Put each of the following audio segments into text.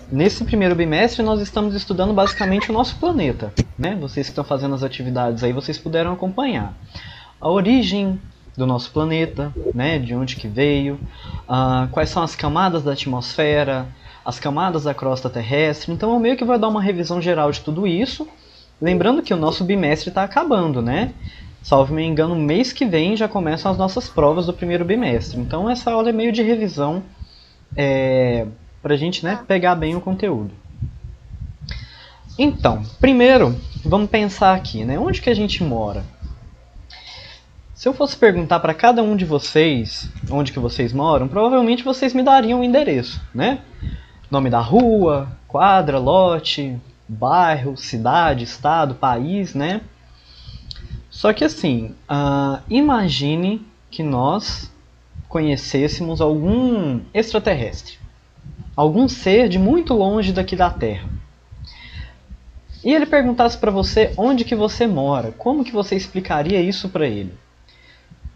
Nesse primeiro bimestre nós estamos estudando basicamente o nosso planeta, né? Vocês que estão fazendo as atividades aí, vocês puderam acompanhar a origem do nosso planeta, né? De onde que veio, quais são as camadas da atmosfera, as camadas da crosta terrestre. Então eu meio que vou dar uma revisão geral de tudo isso, lembrando que o nosso bimestre está acabando, né? Salvo me engano, mês que vem já começam as nossas provas do primeiro bimestre. Então essa aula é meio de revisão, para a gente, né, pegar bem o conteúdo. Então, primeiro, vamos pensar aqui, né? Onde que a gente mora? Se eu fosse perguntar para cada um de vocês onde que vocês moram, provavelmente vocês me dariam o endereço, né? Nome da rua, quadra, lote, bairro, cidade, estado, país, né? Só que assim, imagine que nós conhecêssemos algum extraterrestre, algum ser de muito longe daqui da Terra. E ele perguntasse para você onde que você mora, como que você explicaria isso para ele?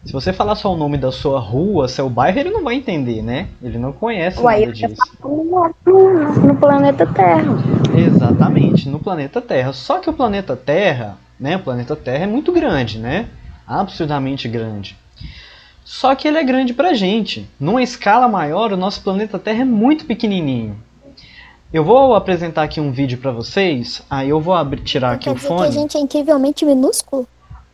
Se você falar só o nome da sua rua, seu bairro, ele não vai entender, né? Ele não conhece nada disso. No planeta Terra. Exatamente, no planeta Terra. Só que o planeta Terra, né? O planeta Terra é muito grande, né? Absurdamente grande. Só que ele é grande pra gente. Numa escala maior, o nosso planeta Terra é muito pequenininho. Eu vou apresentar aqui um vídeo pra vocês, aí eu vou tirar aqui o fone. Quer dizer que a gente é incrivelmente minúsculo?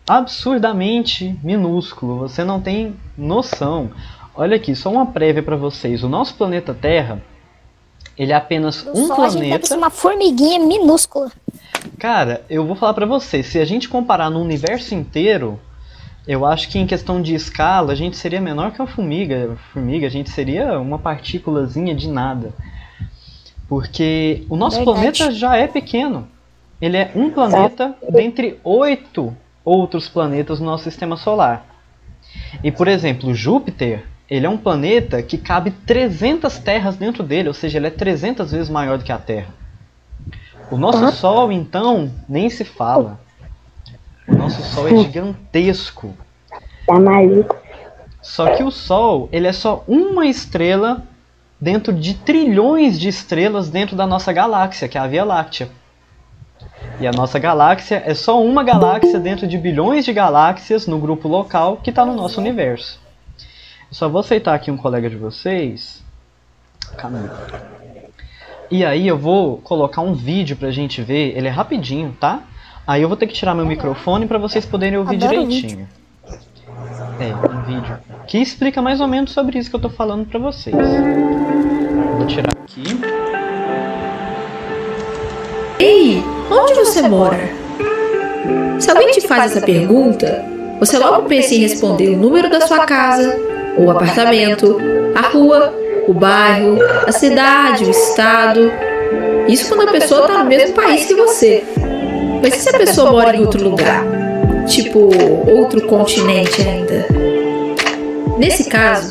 Absurdamente minúsculo, você não tem noção. Olha aqui, só uma prévia pra vocês. O nosso planeta Terra, ele é apenas um planeta. A gente parece planeta. uma formiguinha minúscula. Cara, eu vou falar pra vocês, se a gente comparar no universo inteiro, eu acho que em questão de escala, a gente seria menor que uma formiga. A gente seria uma partículazinha de nada. Porque o nosso planeta já é pequeno. Ele é um planeta dentre 8 outros planetas no nosso sistema solar. E, por exemplo, Júpiter, ele é um planeta que cabe 300 terras dentro dele, ou seja, ele é 300 vezes maior do que a Terra. O nosso Sol, então, nem se fala. O nosso Sol é gigantesco. Tá maluco. Só que o Sol, ele é só uma estrela dentro de trilhões de estrelas dentro da nossa galáxia, que é a Via Láctea. E a nossa galáxia é só uma galáxia dentro de bilhões de galáxias no grupo local que está no nosso universo. Eu só vou aceitar aqui um colega de vocês. Camilo. E aí eu vou colocar um vídeo pra gente ver, ele é rapidinho, tá? Aí eu vou ter que tirar meu microfone para vocês poderem ouvir direitinho. Um vídeo que explica mais ou menos sobre isso que eu tô falando pra vocês. Vou tirar aqui. Ei, onde você mora? Se alguém te faz essa pergunta, você logo pensa em responder o número da sua casa, o apartamento, a rua, o bairro, a cidade, o estado. Isso quando a pessoa está no mesmo país que você. Mas e se a pessoa mora em outro lugar? Tipo, outro continente ainda? Nesse caso,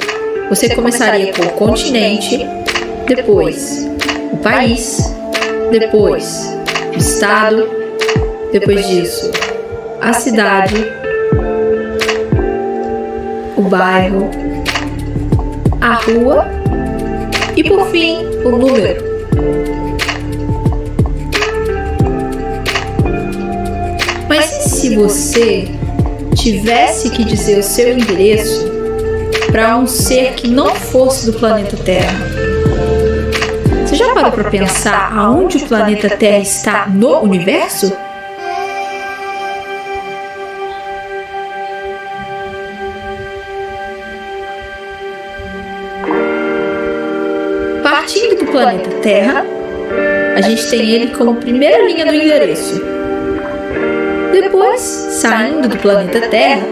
você começaria com o continente, depois o país, depois o estado, depois disso a cidade, o bairro, a rua e por fim o número. Mas e se você tivesse que dizer o seu endereço para um ser que não fosse do planeta Terra? Você já parou para pensar aonde o planeta Terra está no universo? Partindo do planeta Terra, a gente tem ele como primeira linha do endereço. Depois, saindo do planeta Terra,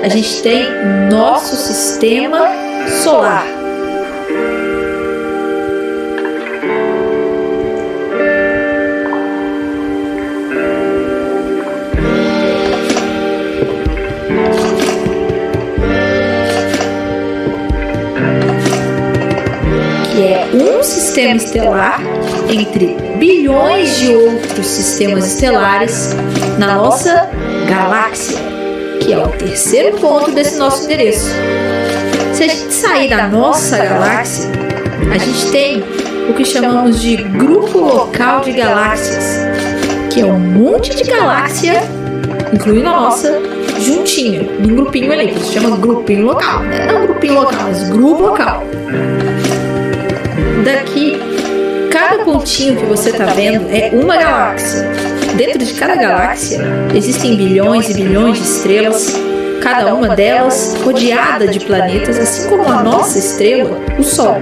a gente tem nosso sistema solar. Que é um sistema estelar entre bilhões de outros sistemas estelares na nossa galáxia, que é o terceiro ponto desse nosso endereço. Se a gente sair da nossa galáxia, a gente tem o que chamamos de grupo local de galáxias, que é um monte de galáxia, incluindo a nossa, juntinho, num grupinho ali, que se chama grupinho local, né? Não grupinho local, mas grupo local. Daqui, cada pontinho que você está vendo é uma galáxia. Dentro de cada galáxia existem bilhões e bilhões de estrelas, cada uma delas rodeada de planetas, assim como a nossa estrela, o Sol.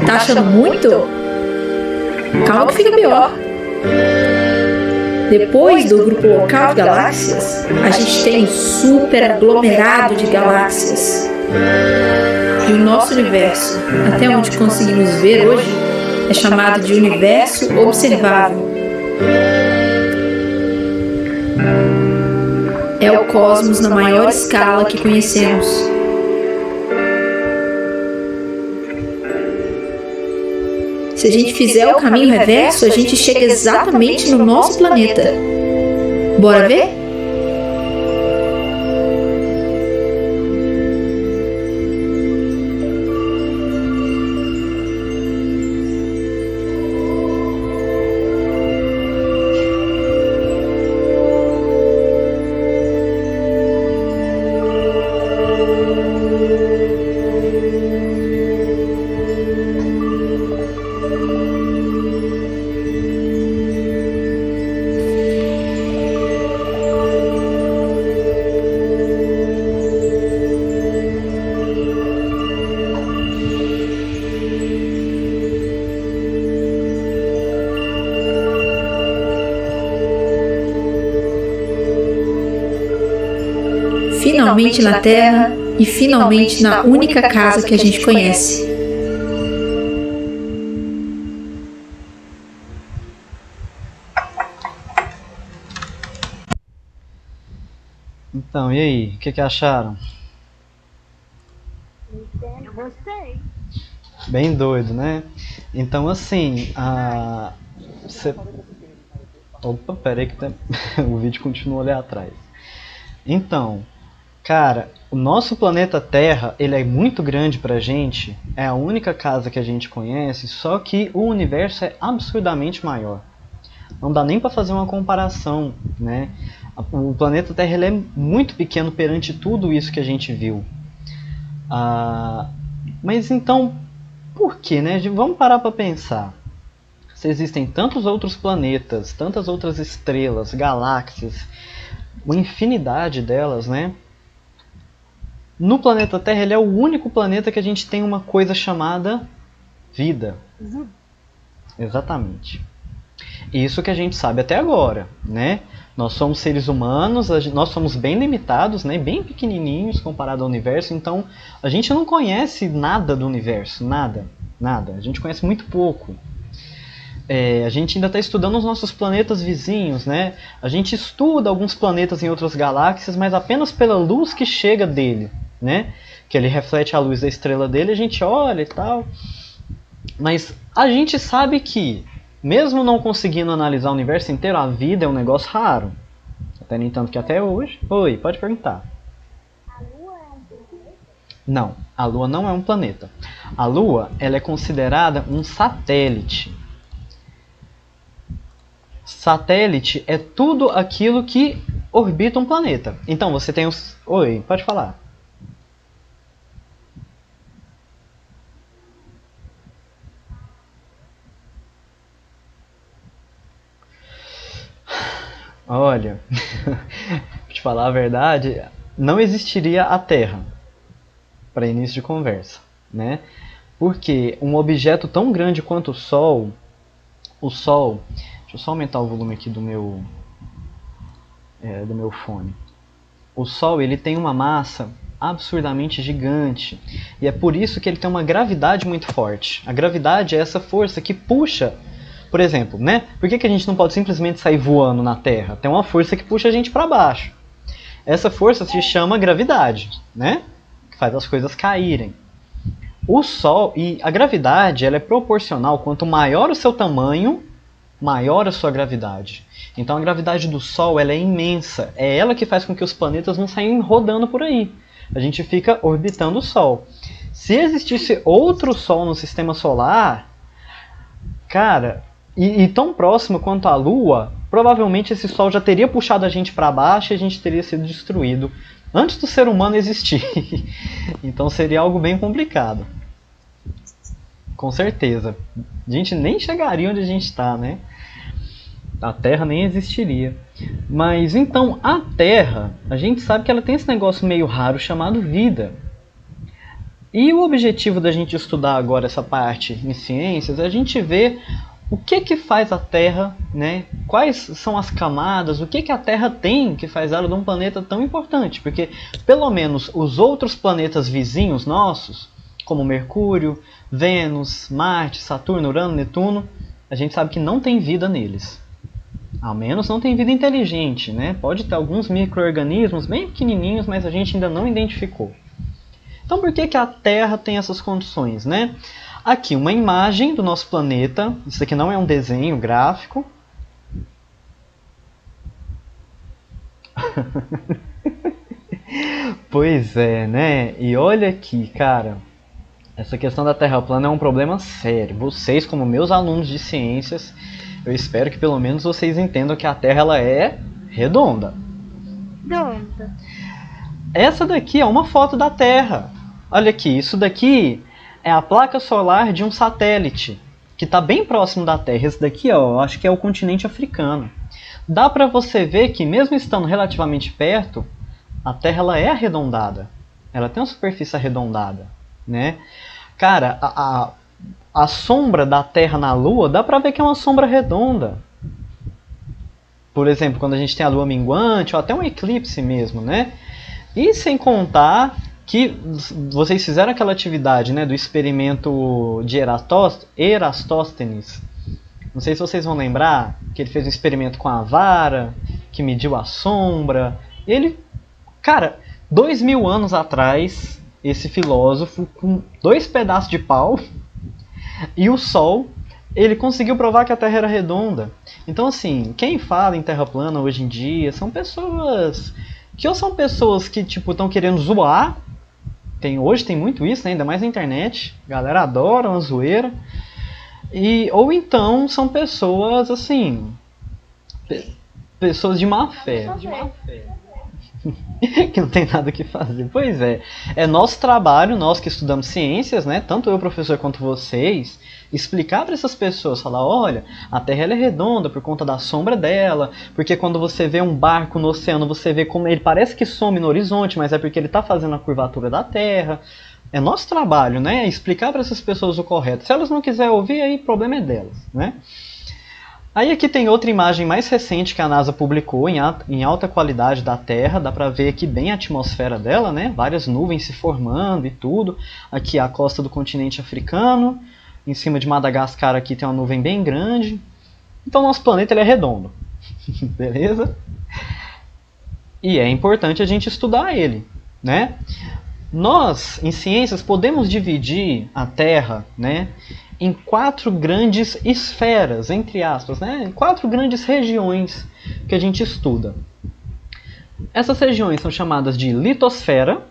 Tá achando muito? Calma que fica pior. Depois do grupo local de galáxias, a gente tem um super aglomerado de galáxias. E o nosso universo, até onde conseguimos ver hoje, é chamado de universo observável. É o cosmos na maior escala que conhecemos. Se a gente fizer o caminho reverso, a gente chega exatamente no nosso planeta. Bora ver? Finalmente na Terra e finalmente na única casa que a gente conhece. Então, e aí? O que acharam? Eu gostei. Bem doido, né? Então, assim, Opa, peraí que o vídeo continua ali atrás. Então, cara, o nosso planeta Terra, ele é muito grande pra gente, é a única casa que a gente conhece, só que o universo é absurdamente maior. Não dá nem pra fazer uma comparação, né? O planeta Terra ele é muito pequeno perante tudo isso que a gente viu. Mas então, por que, né? Vamos parar pra pensar. Se existem tantos outros planetas, tantas outras estrelas, galáxias, uma infinidade delas, né? No planeta Terra, ele é o único planeta que a gente tem uma coisa chamada vida. Exatamente. Isso que a gente sabe até agora, né? Nós somos seres humanos, nós somos bem limitados, né? Bem pequenininhos comparado ao universo, então a gente não conhece nada do universo, nada. A gente conhece muito pouco. A gente ainda está estudando os nossos planetas vizinhos, né? A gente estuda alguns planetas em outras galáxias, mas apenas pela luz que chega dele, né? Que ele reflete a luz da estrela dele, a gente olha e tal. Mas a gente sabe que, mesmo não conseguindo analisar o universo inteiro, a vida é um negócio raro. Até nem tanto que até hoje... Oi, pode perguntar. A Lua é um planeta? Não, a Lua não é um planeta. A Lua, ela é considerada um satélite. Satélite é tudo aquilo que orbita um planeta. Então você tem os... Oi, pode falar. Olha, pra te falar a verdade, não existiria a Terra para início de conversa, né? Porque um objeto tão grande quanto o Sol, deixa eu só aumentar o volume aqui do meu fone. O Sol, ele tem uma massa absurdamente gigante e é por isso que ele tem uma gravidade muito forte. A gravidade é essa força que puxa, por exemplo, né? Por que a gente não pode simplesmente sair voando na Terra? Tem uma força que puxa a gente para baixo. Essa força se chama gravidade, né? Que faz as coisas caírem. O Sol e a gravidade, ela é proporcional. Quanto maior o seu tamanho, maior a sua gravidade. Então a gravidade do Sol, ela é imensa. É ela que faz com que os planetas não saiam rodando por aí. A gente fica orbitando o Sol. Se existisse outro Sol no sistema solar, Cara, e tão próximo quanto a Lua, provavelmente esse Sol já teria puxado a gente para baixo e a gente teria sido destruído antes do ser humano existir. Então seria algo bem complicado. Com certeza. A gente nem chegaria onde a gente está, né? A Terra nem existiria. Mas então, a Terra, a gente sabe que ela tem esse negócio meio raro chamado vida. E o objetivo da gente estudar agora essa parte em ciências é a gente ver o que faz a Terra, né? Quais são as camadas, o que a Terra tem que faz ela de um planeta tão importante. Porque, pelo menos, os outros planetas vizinhos nossos, como Mercúrio, Vênus, Marte, Saturno, Urano, Netuno, a gente sabe que não tem vida neles. Ao menos não tem vida inteligente, né? Pode ter alguns micro-organismos bem pequenininhos, mas a gente ainda não identificou. Então por que a Terra tem essas condições, né? Aqui uma imagem do nosso planeta. Isso aqui não é um desenho gráfico. Pois é, né? E olha aqui, cara. Essa questão da Terra plana é um problema sério. Vocês, como meus alunos de ciências, eu espero que pelo menos vocês entendam que a Terra ela é redonda. Redonda. Essa daqui é uma foto da Terra. Olha aqui, isso daqui é a placa solar de um satélite que está bem próximo da Terra. Esse daqui, ó, acho que é o continente africano. Dá para você ver que mesmo estando relativamente perto, a Terra ela é arredondada. Ela tem uma superfície arredondada, né? Cara, a sombra da Terra na Lua, dá pra ver que é uma sombra redonda. Por exemplo, quando a gente tem a Lua minguante, ou até um eclipse mesmo, né? E sem contar que vocês fizeram aquela atividade, né, do experimento de Erastóstenes. Não sei se vocês vão lembrar que ele fez um experimento com a vara, que mediu a sombra. Ele, cara, 2000 anos atrás, esse filósofo, com 2 pedaços de pau e o Sol, ele conseguiu provar que a Terra era redonda. Então, assim, quem fala em Terra plana hoje em dia são pessoas que ou são pessoas que tipo estão querendo zoar. Hoje tem muito isso, né? Ainda mais na internet. A galera adora uma zoeira. Ou então são pessoas, assim, pessoas de má fé. Que não tem nada o que fazer. Pois é. É nosso trabalho, nós que estudamos ciências, né? Tanto eu, professor, quanto vocês, explicar para essas pessoas, falar, olha, a Terra ela é redonda por conta da sombra dela, porque quando você vê um barco no oceano, você vê como ele parece que some no horizonte, mas é porque ele está fazendo a curvatura da Terra. É nosso trabalho, né? Explicar para essas pessoas o correto. Se elas não quiserem ouvir, aí o problema é delas, né? Aí aqui tem outra imagem mais recente que a NASA publicou em alta qualidade da Terra. Dá para ver aqui bem a atmosfera dela, né? Várias nuvens se formando e tudo. Aqui a costa do continente africano. Em cima de Madagascar aqui tem uma nuvem bem grande. Então nosso planeta ele é redondo. Beleza? E é importante a gente estudar ele, né? Nós, em ciências, podemos dividir a Terra, né, em 4 grandes esferas, entre aspas, né? 4 grandes regiões que a gente estuda. Essas regiões são chamadas de litosfera,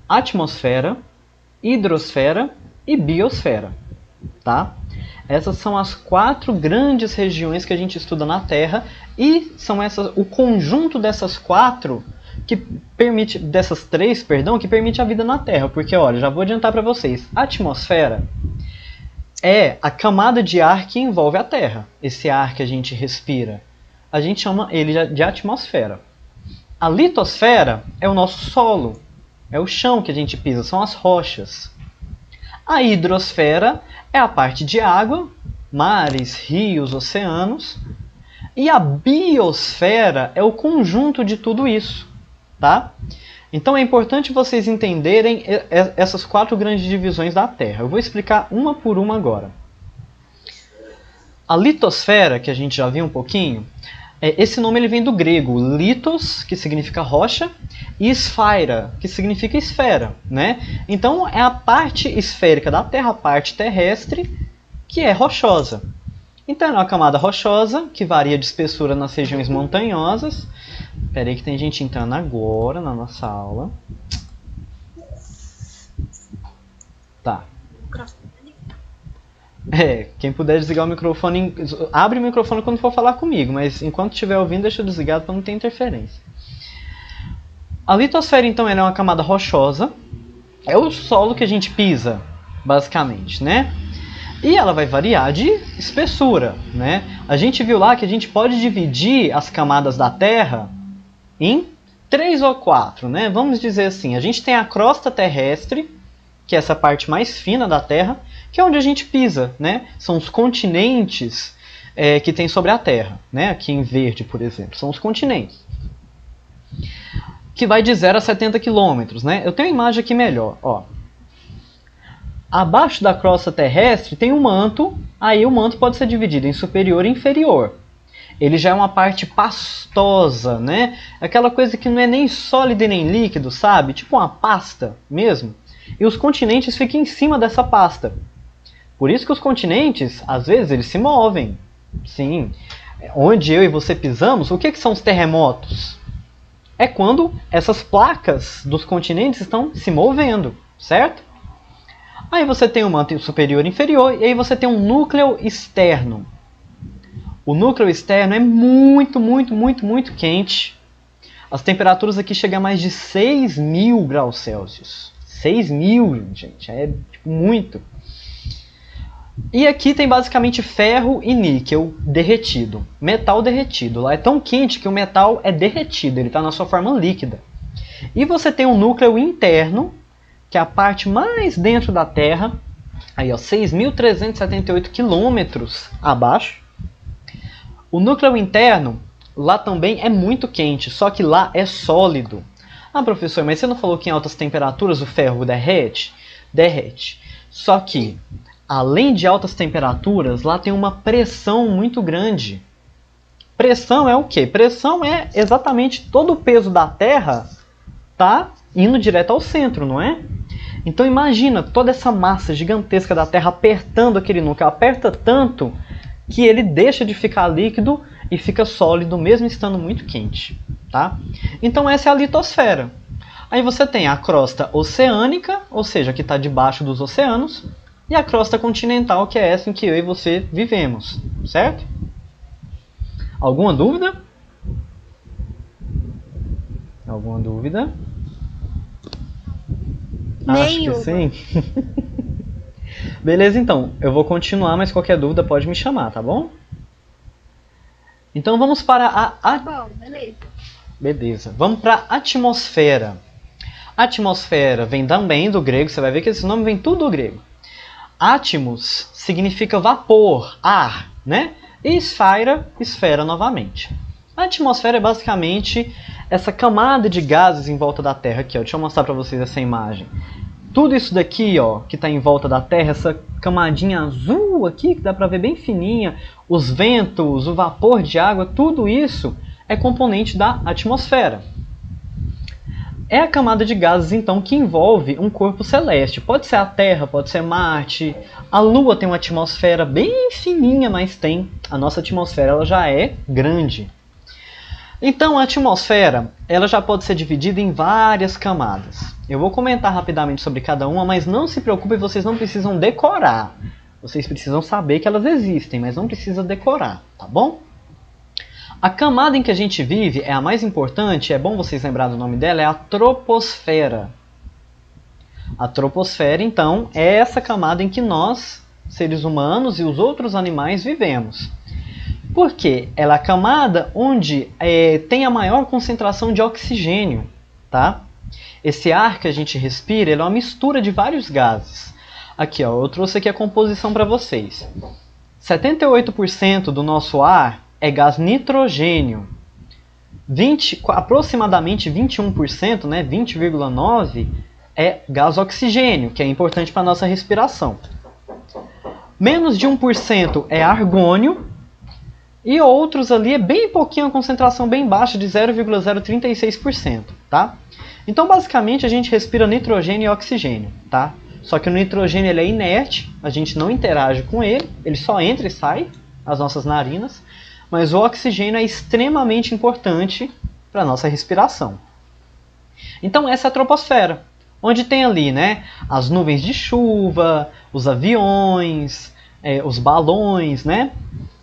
atmosfera, hidrosfera e biosfera. Tá? Essas são as 4 grandes regiões que a gente estuda na Terra e são o conjunto dessas 4 que permite, dessas 3, perdão, que permite a vida na Terra. Porque, olha, já vou adiantar para vocês, a atmosfera é a camada de ar que envolve a Terra. Esse ar que a gente respira, a gente chama ele de atmosfera. A litosfera é o nosso solo, é o chão que a gente pisa, são as rochas. A hidrosfera é a parte de água, mares, rios, oceanos. E a biosfera é o conjunto de tudo isso, tá? Então é importante vocês entenderem essas 4 grandes divisões da Terra. Eu vou explicar uma por uma agora. A litosfera, que a gente já viu um pouquinho, esse nome ele vem do grego litos, que significa rocha, e sphaira, que significa esfera, né? Então é a parte esférica da Terra, a parte terrestre, que é rochosa. Então é uma camada rochosa, que varia de espessura nas regiões montanhosas. Espera aí que tem gente entrando agora na nossa aula. Tá. Quem puder desligar o microfone, abre o microfone quando for falar comigo, mas enquanto estiver ouvindo, deixa desligado para não ter interferência. A litosfera, então, ela é uma camada rochosa, é o solo que a gente pisa, basicamente, né? E ela vai variar de espessura, né? A gente viu lá que a gente pode dividir as camadas da Terra em 3 ou 4, né? Vamos dizer assim, a gente tem a crosta terrestre, que é essa parte mais fina da Terra, que é onde a gente pisa, né? São os continentes que tem sobre a Terra, né? Aqui em verde, por exemplo, são os continentes. Que vai de 0 a 70 km, né? Eu tenho uma imagem aqui melhor, ó. Abaixo da crosta terrestre tem um manto, aí o manto pode ser dividido em superior e inferior. Ele já é uma parte pastosa, né? Aquela coisa que não é nem sólido e nem líquido, sabe? Tipo uma pasta mesmo. E os continentes ficam em cima dessa pasta. Por isso que os continentes, às vezes, eles se movem. Sim. Onde eu e você pisamos, o que são os terremotos? É quando essas placas dos continentes estão se movendo, certo? Aí você tem um manto superior e inferior, e aí você tem um núcleo externo. O núcleo externo é muito, muito, muito, muito quente. As temperaturas aqui chegam a mais de 6.000 graus Celsius. 6.000, gente, é muito. E aqui tem basicamente ferro e níquel derretido. Metal derretido. Lá é tão quente que o metal é derretido, ele está na sua forma líquida. E você tem um núcleo interno, que é a parte mais dentro da Terra, aí ó, 6.378 quilômetros abaixo. O núcleo interno, lá também é muito quente, só que lá é sólido. Ah, professor, mas você não falou que em altas temperaturas o ferro derrete? Derrete. Só que, além de altas temperaturas, lá tem uma pressão muito grande. Pressão é o quê? Pressão é exatamente todo o peso da Terra tá indo direto ao centro, não é? Então imagina toda essa massa gigantesca da Terra apertando aquele núcleo. Aperta tanto que ele deixa de ficar líquido e fica sólido mesmo estando muito quente, tá? Então essa é a litosfera. Aí você tem a crosta oceânica, ou seja, que está debaixo dos oceanos, e a crosta continental, que é essa em que eu e você vivemos, certo? Alguma dúvida? Alguma dúvida? Acho que sim. Beleza, então. Eu vou continuar, mas qualquer dúvida pode me chamar, tá bom? Então vamos para a... Bom, beleza. Beleza. Vamos para a atmosfera. A atmosfera vem também do grego, você vai ver que esse nome vem tudo do grego. Atmos significa vapor, ar, né? E esfera, esfera novamente. A atmosfera é basicamente essa camada de gases em volta da Terra aqui, ó. Deixa eu mostrar para vocês essa imagem. Tudo isso daqui, ó, que está em volta da Terra, essa camadinha azul aqui, que dá para ver bem fininha, os ventos, o vapor de água, tudo isso é componente da atmosfera. É a camada de gases, então, que envolve um corpo celeste. Pode ser a Terra, pode ser Marte. A Lua tem uma atmosfera bem fininha, mas tem. A nossa atmosfera ela já é grande. Então, a atmosfera ela já pode ser dividida em várias camadas. Eu vou comentar rapidamente sobre cada uma, mas não se preocupem, vocês não precisam decorar. Vocês precisam saber que elas existem, mas não precisa decorar, tá bom? A camada em que a gente vive é a mais importante, é bom vocês lembrarem do nome dela, é a troposfera. A troposfera, então, é essa camada em que nós, seres humanos e os outros animais, vivemos. Por quê? Ela é a camada onde tem a maior concentração de oxigênio, tá? Esse ar que a gente respira ele é uma mistura de vários gases. Aqui, ó, eu trouxe aqui a composição para vocês. 78% do nosso ar é gás nitrogênio. Aproximadamente 21%, né, 20,9% é gás oxigênio, que é importante para a nossa respiração. Menos de 1% é argônio. E outros ali é bem pouquinho, a concentração bem baixa de 0,036%, tá? Então, basicamente, a gente respira nitrogênio e oxigênio, tá? Só que o nitrogênio ele é inerte, a gente não interage com ele, ele só entra e sai, as nossas narinas. Mas o oxigênio é extremamente importante para a nossa respiração. Então, essa é a troposfera, onde tem ali, né, as nuvens de chuva, os aviões, os balões, né?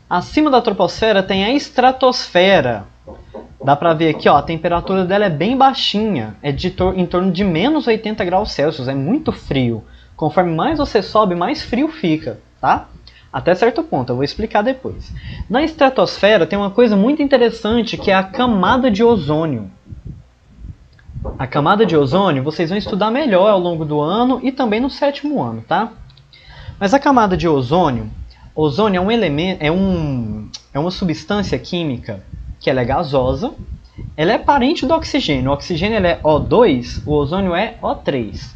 Acima da troposfera tem a estratosfera. Dá pra ver aqui, ó, a temperatura dela é bem baixinha, é em torno de menos 80 graus Celsius, é muito frio. Conforme mais você sobe, mais frio fica, tá? Até certo ponto, eu vou explicar depois. Na estratosfera tem uma coisa muito interessante que é a camada de ozônio. A camada de ozônio vocês vão estudar melhor ao longo do ano e também no 7º ano, tá? Mas a camada de ozônio é um elemento, é uma substância química que ela é gasosa, ela é parente do oxigênio. O oxigênio ele é O2, o ozônio é O3.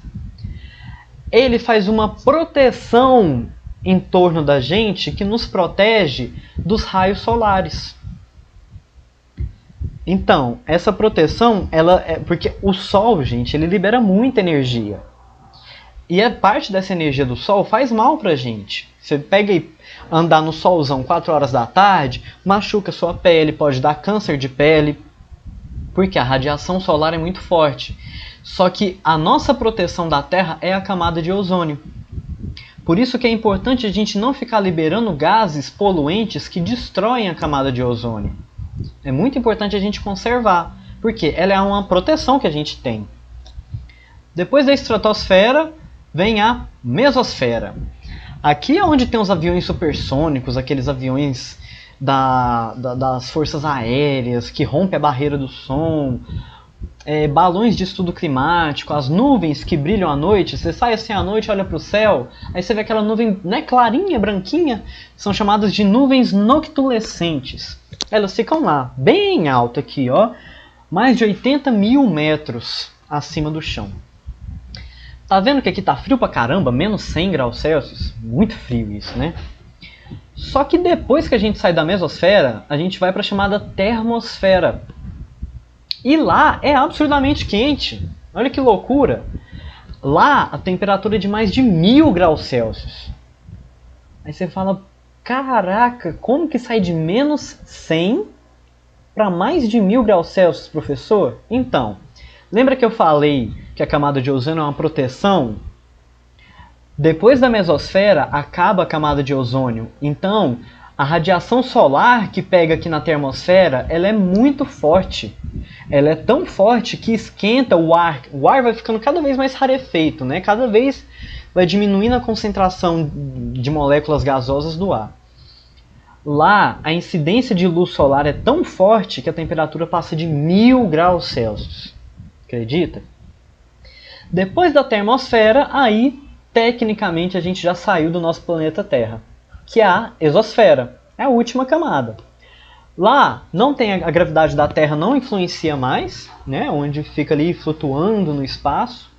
Ele faz uma proteção em torno da gente que nos protege dos raios solares. Então, essa proteção, ela é porque o Sol, gente, ele libera muita energia. E a parte dessa energia do Sol faz mal pra gente. Você pega e andar no solzão 4 horas da tarde, machuca sua pele, pode dar câncer de pele, porque a radiação solar é muito forte. Só que a nossa proteção da Terra é a camada de ozônio. Por isso que é importante a gente não ficar liberando gases poluentes que destroem a camada de ozônio. É muito importante a gente conservar, porque ela é uma proteção que a gente tem. Depois da estratosfera, vem a mesosfera. Aqui é onde tem os aviões supersônicos, aqueles aviões das forças aéreas, que rompem a barreira do som, balões de estudo climático, as nuvens que brilham à noite. Você sai assim à noite, olha para o céu, aí você vê aquela nuvem, né, clarinha, branquinha, são chamadas de nuvens noctilescentes. Elas ficam lá, bem alto aqui, ó, mais de 80 mil metros acima do chão. Tá vendo que aqui tá frio pra caramba? Menos 100 graus Celsius? Muito frio isso, né? Só que depois que a gente sai da mesosfera, a gente vai para a chamada termosfera. E lá é absurdamente quente. Olha que loucura. Lá a temperatura é de mais de 1000 graus Celsius. Aí você fala, caraca, como que sai de menos 100 para mais de 1000 graus Celsius, professor? Então, lembra que eu falei que a camada de ozônio é uma proteção? Depois da mesosfera, acaba a camada de ozônio. Então, a radiação solar que pega aqui na termosfera, ela é muito forte. Ela é tão forte que esquenta o ar. O ar vai ficando cada vez mais rarefeito, né? Cada vez vai diminuindo a concentração de moléculas gasosas do ar. Lá, a incidência de luz solar é tão forte que a temperatura passa de 1000 graus Celsius. Acredita? Depois da termosfera, aí, tecnicamente, a gente já saiu do nosso planeta Terra, que é a exosfera, é a última camada. Lá, não tem a gravidade da Terra não influencia mais, né, onde fica ali flutuando no espaço.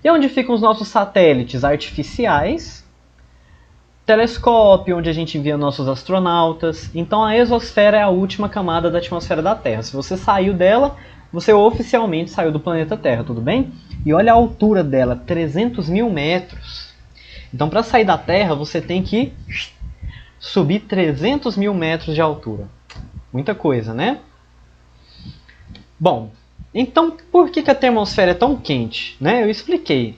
E onde ficam os nossos satélites artificiais, telescópio, onde a gente envia nossos astronautas. Então a exosfera é a última camada da atmosfera da Terra. Se você saiu dela, você oficialmente saiu do planeta Terra, tudo bem? E olha a altura dela, 300 mil metros. Então para sair da Terra, você tem que subir 300 mil metros de altura. Muita coisa, né? Bom, então por que a termosfera é tão quente? Né? Eu expliquei.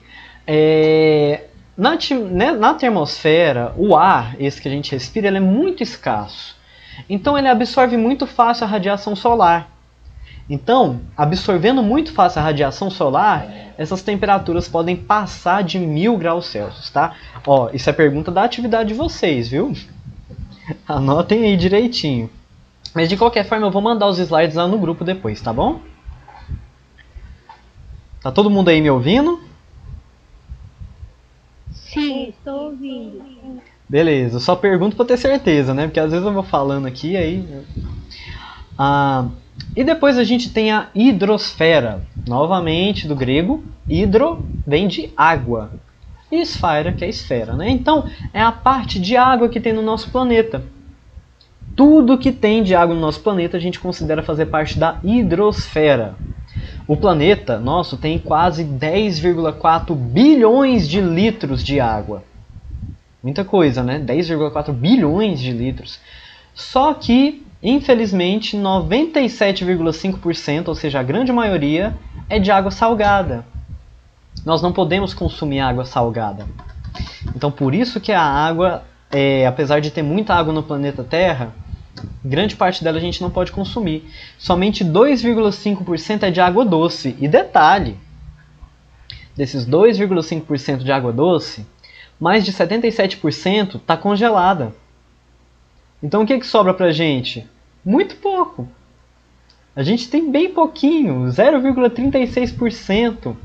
Na termosfera, o ar, esse que a gente respira, ele é muito escasso. Então ele absorve muito fácil a radiação solar. Então, absorvendo muito fácil a radiação solar, essas temperaturas podem passar de 1000 graus Celsius, tá? Ó, isso é pergunta da atividade de vocês, viu? Anotem aí direitinho. Mas de qualquer forma, eu vou mandar os slides lá no grupo depois, tá bom? Tá todo mundo aí me ouvindo? Sim, estou ouvindo. Beleza, eu só pergunto para ter certeza, né? Porque às vezes eu vou falando aqui, aí... E depois a gente tem a hidrosfera. Novamente, do grego, hidro vem de água. E esfera, que é esfera, né? Então, é a parte de água que tem no nosso planeta. Tudo que tem de água no nosso planeta a gente considera fazer parte da hidrosfera. O planeta nosso tem quase 10,4 bilhões de litros de água. Muita coisa, né? 10,4 bilhões de litros. Só que, infelizmente, 97,5%, ou seja, a grande maioria, é de água salgada. Nós não podemos consumir água salgada. Então, por isso que a água apesar de ter muita água no planeta Terra, grande parte dela a gente não pode consumir. Somente 2,5% é de água doce. E detalhe, desses 2,5% de água doce, mais de 77% está congelada. Então o que sobra pra gente? Muito pouco. A gente tem bem pouquinho, 0,36%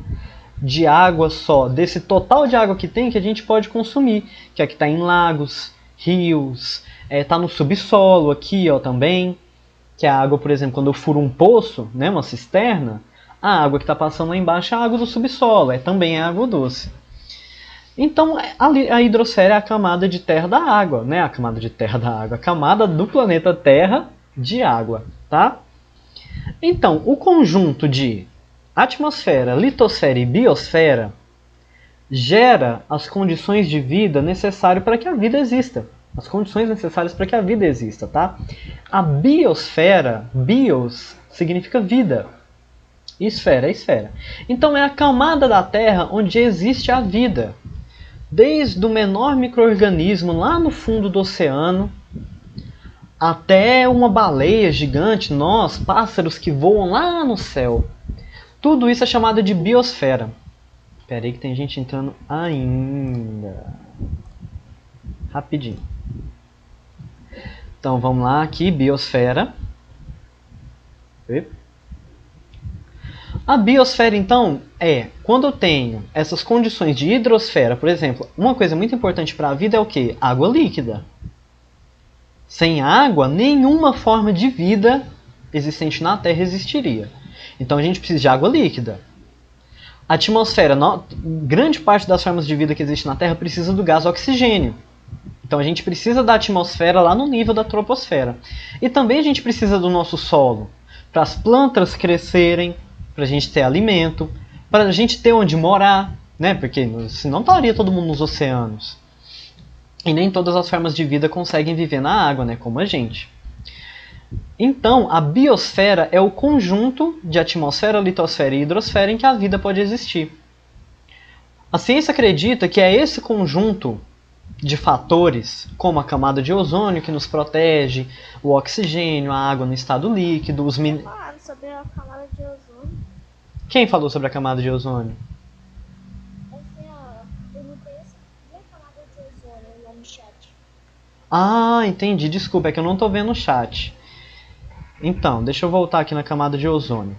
de água só, desse total de água que tem, que a gente pode consumir, que é que está em lagos, rios, está no subsolo aqui, ó, também, que é a água, por exemplo, quando eu furo um poço, né, uma cisterna, a água que está passando lá embaixo é a água do subsolo, também é água doce. Então, a hidrosfera é a camada de terra da água, né, a camada de terra da água, a camada do planeta Terra de água, tá? Então, o conjunto de atmosfera, litosfera e biosfera gera as condições de vida necessárias para que a vida exista. As condições necessárias para que a vida exista, tá? A biosfera, bios, significa vida. E esfera é esfera. Então é a camada da Terra onde existe a vida. Desde o menor micro-organismo lá no fundo do oceano, até uma baleia gigante, nós, pássaros que voam lá no céu. Tudo isso é chamado de biosfera. Espera aí que tem gente entrando ainda. Rapidinho. Então vamos lá aqui, biosfera. A biosfera então é quando eu tenho essas condições de hidrosfera, por exemplo, uma coisa muito importante para a vida é o quê? Água líquida. Sem água, nenhuma forma de vida existente na Terra existiria. Então a gente precisa de água líquida. A atmosfera, grande parte das formas de vida que existe na Terra precisa do gás oxigênio. Então a gente precisa da atmosfera lá no nível da troposfera. E também a gente precisa do nosso solo, para as plantas crescerem, para a gente ter alimento, para a gente ter onde morar, né? Porque senão estaria todo mundo nos oceanos. E nem todas as formas de vida conseguem viver na água, né? Como a gente. Então, a biosfera é o conjunto de atmosfera, litosfera e hidrosfera em que a vida pode existir. A ciência acredita que é esse conjunto de fatores, como a camada de ozônio que nos protege, o oxigênio, a água no estado líquido, os Falaram sobre a camada de ozônio. Quem falou sobre a camada de ozônio? Eu não conheço nem a camada de ozônio lá no chat. Ah, entendi. Desculpa, é que eu não estou vendo o chat. Então, deixa eu voltar aqui na camada de ozônio.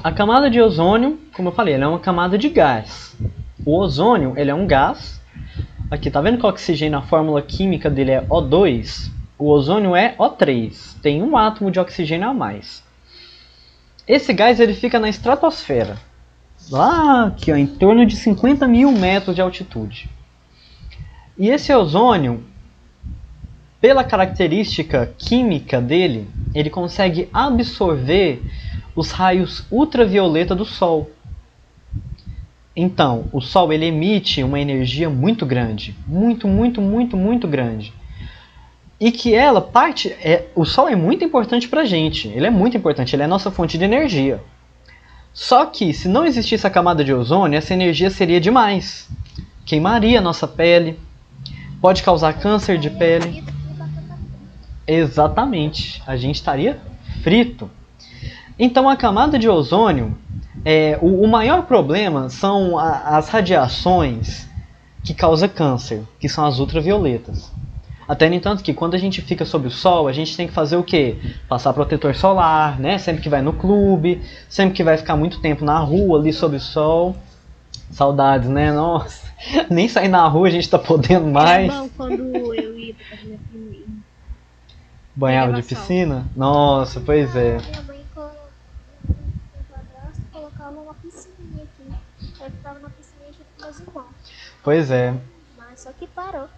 A camada de ozônio, como eu falei, ela é uma camada de gás. O ozônio, ele é um gás. Aqui, tá vendo que o oxigênio, a fórmula química dele é O2? O ozônio é O3. Tem um átomo de oxigênio a mais. Esse gás, ele fica na estratosfera. Lá, aqui, ó, em torno de 50 mil metros de altitude. E esse ozônio, pela característica química dele, ele consegue absorver os raios ultravioleta do Sol. Então, o Sol ele emite uma energia muito grande, muito grande. E que o Sol é muito importante para a gente, ele é muito importante, ele é a nossa fonte de energia. Só que, se não existisse a camada de ozônio, essa energia seria demais. Queimaria a nossa pele, pode causar câncer de pele. Exatamente, a gente estaria frito. Então a camada de ozônio, o maior problema são as radiações que causam câncer, que são as ultravioletas. Até no entanto que quando a gente fica sob o sol, a gente tem que fazer o quê? Passar protetor solar, né? Sempre que vai no clube, sempre que vai ficar muito tempo na rua ali sob o sol. Saudades, né? Nossa, nem sair na rua a gente tá podendo mais. Era bom quando eu ia pra minha primeira. Banhava de piscina? Nossa, pois é. Minha mãe colocava uma piscininha aqui. Eu ficava na piscininha junto com meus irmãos. Pois é. Mas só que parou.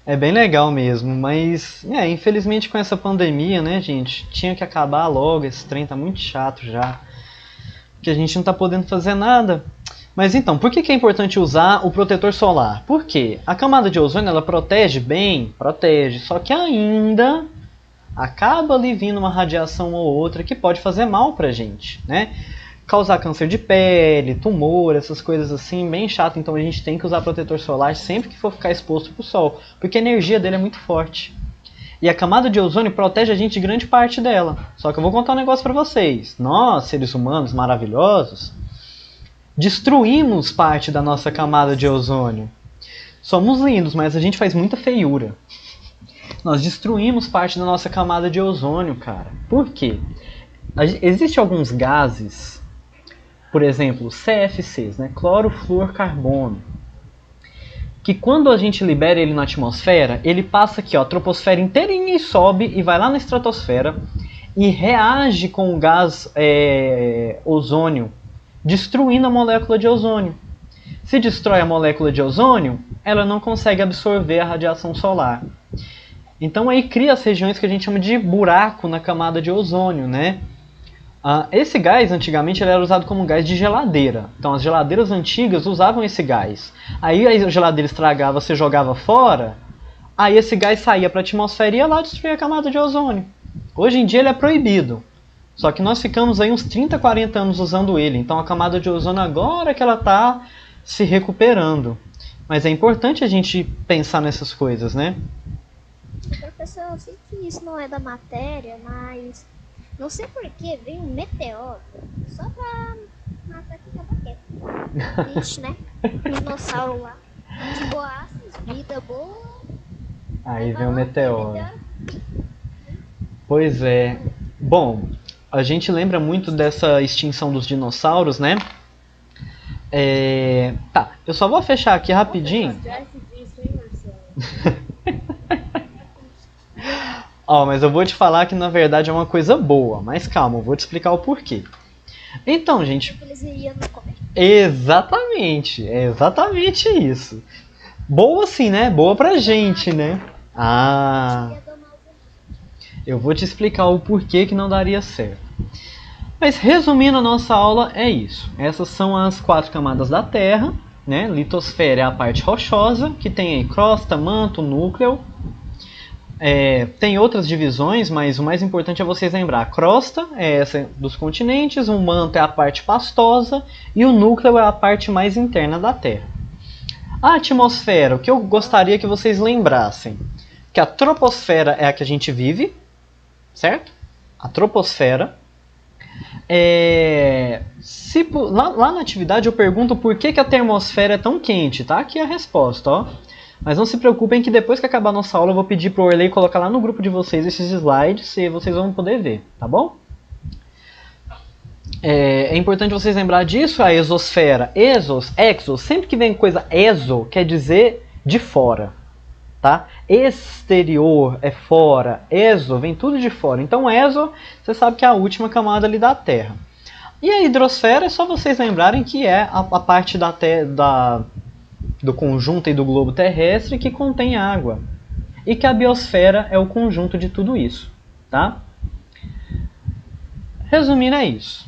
É bem legal mesmo, mas infelizmente com essa pandemia, né, gente, tinha que acabar logo, esse trem tá muito chato já, porque a gente não tá podendo fazer nada. Mas então, por que é importante usar o protetor solar? Porque a camada de ozônio, ela protege bem, protege, só que ainda acaba ali vindo uma radiação ou outra que pode fazer mal pra gente, né? causar câncer de pele, tumor, essas coisas assim, bem chato. Então a gente tem que usar protetor solar sempre que for ficar exposto pro sol, porque a energia dele é muito forte. E a camada de ozônio protege a gente de grande parte dela. Só que eu vou contar um negócio pra vocês. Nós, seres humanos maravilhosos, destruímos parte da nossa camada de ozônio. Somos lindos, mas a gente faz muita feiura. Nós destruímos parte da nossa camada de ozônio, cara. Por quê? Existem alguns gases, por exemplo, CFCs, né? Clorofluorcarbono, que quando a gente libera ele na atmosfera, ele passa aqui, ó, a troposfera inteirinha e sobe e vai lá na estratosfera e reage com o gás ozônio, destruindo a molécula de ozônio. Se destrói a molécula de ozônio, ela não consegue absorver a radiação solar. Então aí cria as regiões que a gente chama de buraco na camada de ozônio, né? Esse gás, antigamente, ele era usado como gás de geladeira. Então, as geladeiras antigas usavam esse gás. Aí a geladeira estragava, você jogava fora, aí esse gás saía para a atmosfera e ia lá destruir a camada de ozônio. Hoje em dia ele é proibido. Só que nós ficamos aí uns 30, 40 anos usando ele. Então, a camada de ozônio agora que ela está se recuperando. Mas é importante a gente pensar nessas coisas, né? Professor, eu sei que isso não é da matéria, mas... não sei porquê, veio um meteoro só pra matar quem tava quieto. Triste, né? Dinossauro lá. De boaças, vida boa. Aí vem o meteoro. Pois é. Bom, a gente lembra muito dessa extinção dos dinossauros, né? Tá, eu só vou fechar aqui rapidinho. Ó, mas eu vou te falar que na verdade é uma coisa boa, mas calma, eu vou te explicar o porquê. Então, gente, exatamente, é exatamente isso. Boa sim, né? Boa pra gente, né? Eu vou te explicar o porquê que não daria certo. Mas resumindo a nossa aula, é isso. Essas são as 4 camadas da Terra, né? Litosfera é a parte rochosa, que tem aí crosta, manto, núcleo. Tem outras divisões, mas o mais importante é vocês lembrar. A crosta é essa dos continentes, o manto é a parte pastosa e o núcleo é a parte mais interna da Terra. A atmosfera, o que eu gostaria que vocês lembrassem, que a troposfera é a que a gente vive, certo? A troposfera. Lá na atividade eu pergunto por que a termosfera é tão quente, tá? Aqui é a resposta, ó. Mas não se preocupem que depois que acabar a nossa aula eu vou pedir pro Orley colocar lá no grupo de vocês esses slides e vocês vão poder ver, tá bom? É importante vocês lembrar disso, a exosfera, exos, sempre que vem coisa exo quer dizer de fora, tá? Exterior é fora, exo vem tudo de fora. Então exo, você sabe que é a última camada ali da Terra. E a hidrosfera é só vocês lembrarem que é a parte do conjunto aí do globo terrestre que contém água. E que a biosfera é o conjunto de tudo isso, tá? Resumindo, é isso.